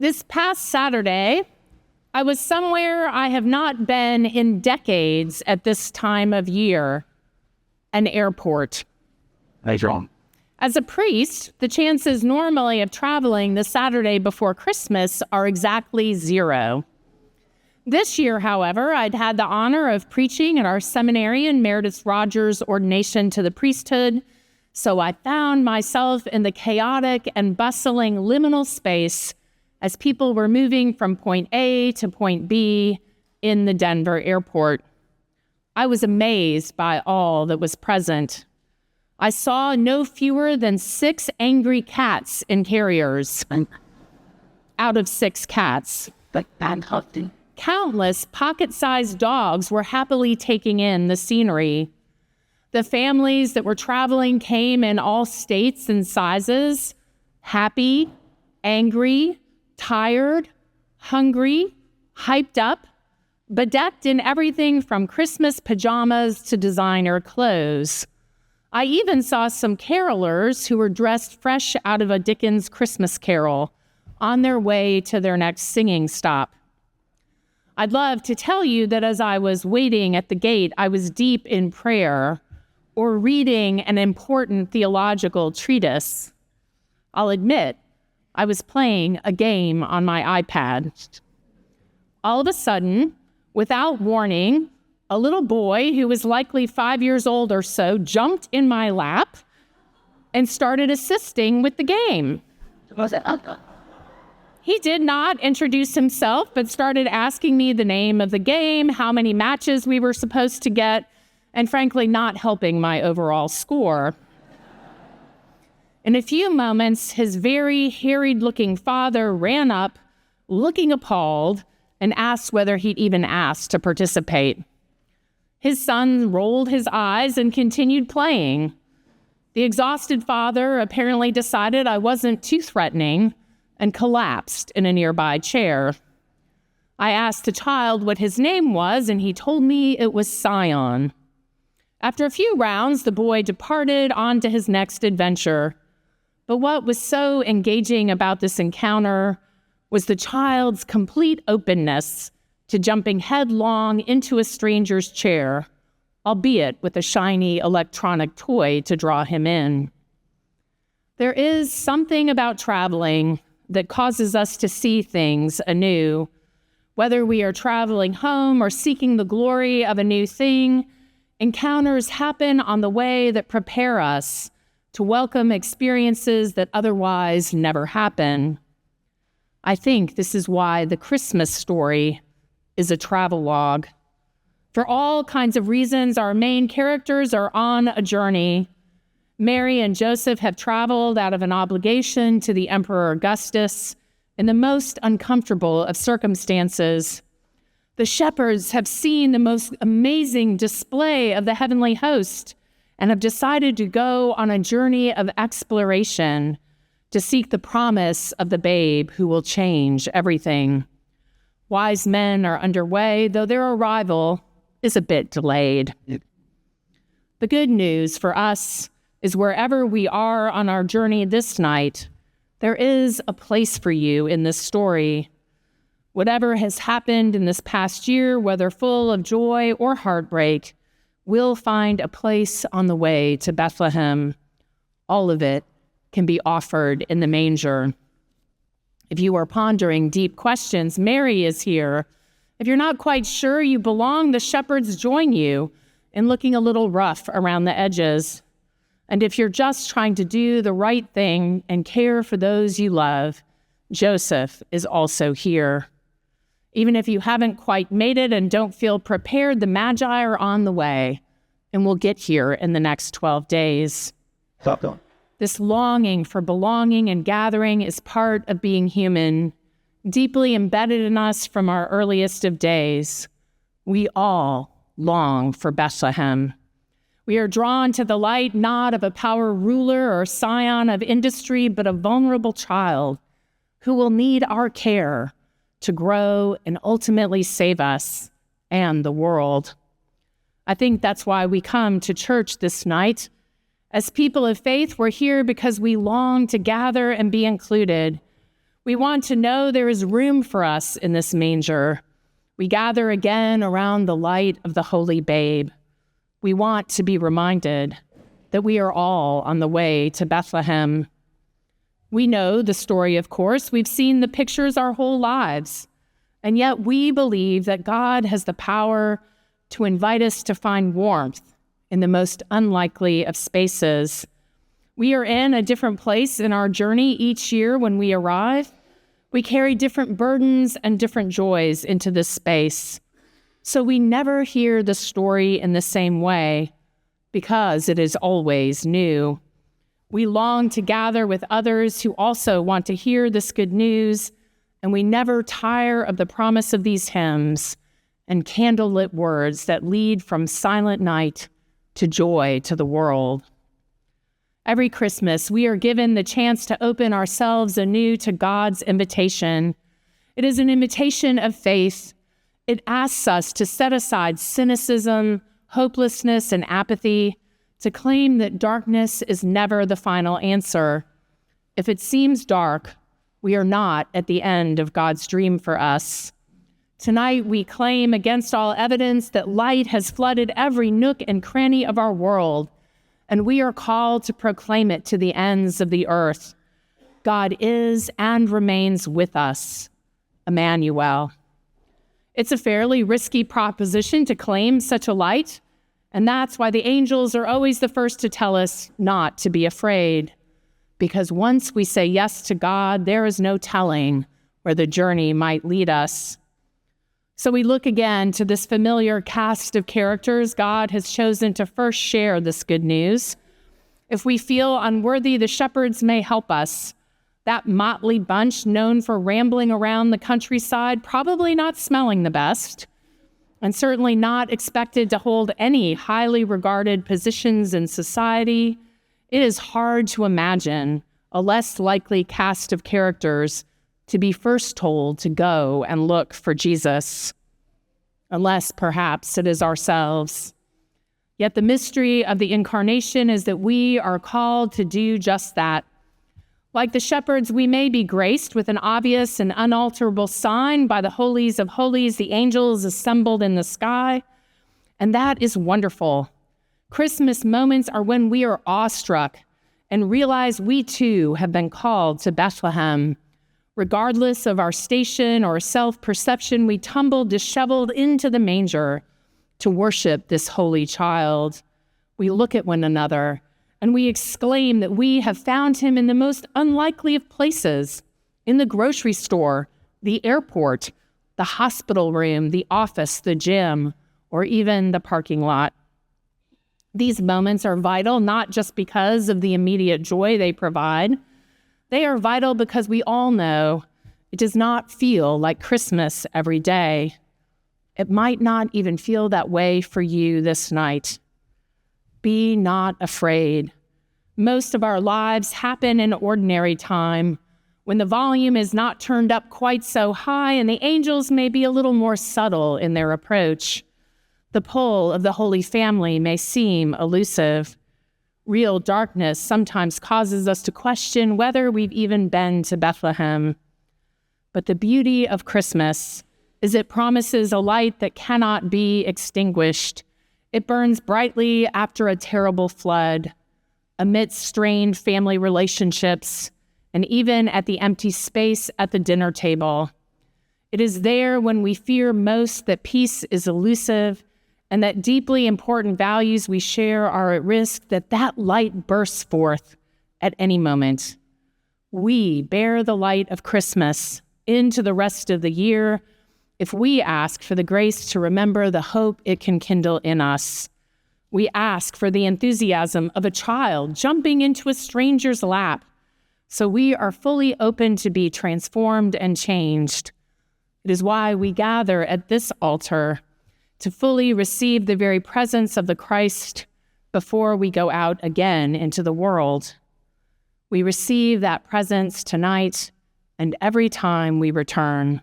This past Saturday, I was somewhere I have not been in decades at this time of year, an airport. That's wrong. As a priest, the chances normally of traveling the Saturday before Christmas are exactly 0. This year, however, I'd had the honor of preaching at our seminary in Meredith Rogers' ordination to the priesthood, so I found myself in the chaotic and bustling liminal space as people were moving from point A to point B in the Denver airport. I was amazed by all that was present. I saw no fewer than 6 angry cats in carriers. Out of 6 cats, countless pocket-sized dogs were happily taking in the scenery. The families that were traveling came in all states and sizes, happy, angry, tired, hungry, hyped up, bedecked in everything from Christmas pajamas to designer clothes. I even saw some carolers who were dressed fresh out of a Dickens Christmas carol on their way to their next singing stop. I'd love to tell you that as I was waiting at the gate, I was deep in prayer or reading an important theological treatise. I'll admit, I was playing a game on my iPad. All of a sudden, without warning, a little boy who was likely 5 years old or so jumped in my lap and started assisting with the game. He did not introduce himself, but started asking me the name of the game, how many matches we were supposed to get, and frankly, not helping my overall score. In a few moments, his very harried-looking father ran up, looking appalled, and asked whether he'd even asked to participate. His son rolled his eyes and continued playing. The exhausted father apparently decided I wasn't too threatening and collapsed in a nearby chair. I asked the child what his name was, and he told me it was Scion. After a few rounds, the boy departed on to his next adventure. But what was so engaging about this encounter was the child's complete openness to jumping headlong into a stranger's chair, albeit with a shiny electronic toy to draw him in. There is something about traveling that causes us to see things anew. Whether we are traveling home or seeking the glory of a new thing, encounters happen on the way that prepare us to welcome experiences that otherwise never happen. I think this is why the Christmas story is a travelogue. For all kinds of reasons, our main characters are on a journey. Mary and Joseph have traveled out of an obligation to the Emperor Augustus in the most uncomfortable of circumstances. The shepherds have seen the most amazing display of the heavenly host and have decided to go on a journey of exploration to seek the promise of the babe who will change everything. Wise men are underway, though their arrival is a bit delayed. The good news for us is wherever we are on our journey this night, there is a place for you in this story. Whatever has happened in this past year, whether full of joy or heartbreak, will find a place on the way to Bethlehem. All of it can be offered in the manger. If you are pondering deep questions, Mary is here. If you're not quite sure you belong, the shepherds join you in looking a little rough around the edges. And if you're just trying to do the right thing and care for those you love, Joseph is also here. Even if you haven't quite made it and don't feel prepared, the Magi are on the way and will get here in the next 12 days. Stop going. This longing for belonging and gathering is part of being human, deeply embedded in us from our earliest of days. We all long for Bethlehem. We are drawn to the light not of a power ruler or scion of industry, but a vulnerable child who will need our care to grow and ultimately save us and the world. I think that's why we come to church this night. As people of faith, we're here because we long to gather and be included. We want to know there is room for us in this manger. We gather again around the light of the holy babe. We want to be reminded that we are all on the way to Bethlehem. We know the story, of course. We've seen the pictures our whole lives. And yet we believe that God has the power to invite us to find warmth in the most unlikely of spaces. We are in a different place in our journey each year when we arrive. We carry different burdens and different joys into this space. So we never hear the story in the same way because it is always new. We long to gather with others who also want to hear this good news, and we never tire of the promise of these hymns and candlelit words that lead from silent night to joy to the world. Every Christmas, we are given the chance to open ourselves anew to God's invitation. It is an invitation of faith. It asks us to set aside cynicism, hopelessness, and apathy, to claim that darkness is never the final answer. If it seems dark, we are not at the end of God's dream for us. Tonight, we claim against all evidence that light has flooded every nook and cranny of our world, and we are called to proclaim it to the ends of the earth. God is and remains with us, Emmanuel. It's a fairly risky proposition to claim such a light, and that's why the angels are always the first to tell us not to be afraid. Because once we say yes to God, there is no telling where the journey might lead us. So we look again to this familiar cast of characters God has chosen to first share this good news. If we feel unworthy, the shepherds may help us. That motley bunch known for rambling around the countryside, probably not smelling the best, and certainly not expected to hold any highly regarded positions in society. It is hard to imagine a less likely cast of characters to be first told to go and look for Jesus, unless perhaps it is ourselves. Yet the mystery of the incarnation is that we are called to do just that. Like the shepherds, we may be graced with an obvious and unalterable sign by the holies of holies, the angels assembled in the sky, and that is wonderful. Christmas moments are when we are awestruck and realize we too have been called to Bethlehem. Regardless of our station or self-perception, we tumble disheveled into the manger to worship this holy child. We look at one another and we exclaim that we have found him in the most unlikely of places, in the grocery store, the airport, the hospital room, the office, the gym, or even the parking lot. These moments are vital not just because of the immediate joy they provide. They are vital because we all know it does not feel like Christmas every day. It might not even feel that way for you this night. Be not afraid. Most of our lives happen in ordinary time, when the volume is not turned up quite so high and the angels may be a little more subtle in their approach. The pull of the Holy Family may seem elusive. Real darkness sometimes causes us to question whether we've even been to Bethlehem. But the beauty of Christmas is it promises a light that cannot be extinguished. It burns brightly after a terrible flood, amidst strained family relationships, and even at the empty space at the dinner table. It is there when we fear most that peace is elusive and that deeply important values we share are at risk, that light bursts forth at any moment. We bear the light of Christmas into the rest of the year if we ask for the grace to remember the hope it can kindle in us. We ask for the enthusiasm of a child jumping into a stranger's lap, so we are fully open to be transformed and changed. It is why we gather at this altar, to fully receive the very presence of the Christ before we go out again into the world. We receive that presence tonight and every time we return.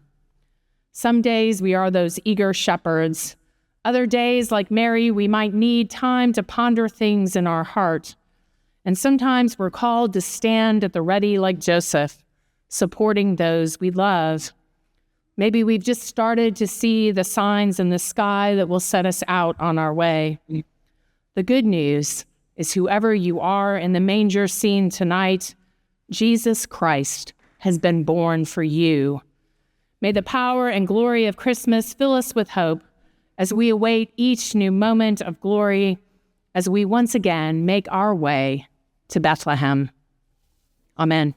Some days we are those eager shepherds. Other days, like Mary, we might need time to ponder things in our heart. And sometimes we're called to stand at the ready like Joseph, supporting those we love. Maybe we've just started to see the signs in the sky that will set us out on our way. The good news is whoever you are in the manger scene tonight, Jesus Christ has been born for you. May the power and glory of Christmas fill us with hope as we await each new moment of glory, as we once again make our way to Bethlehem. Amen.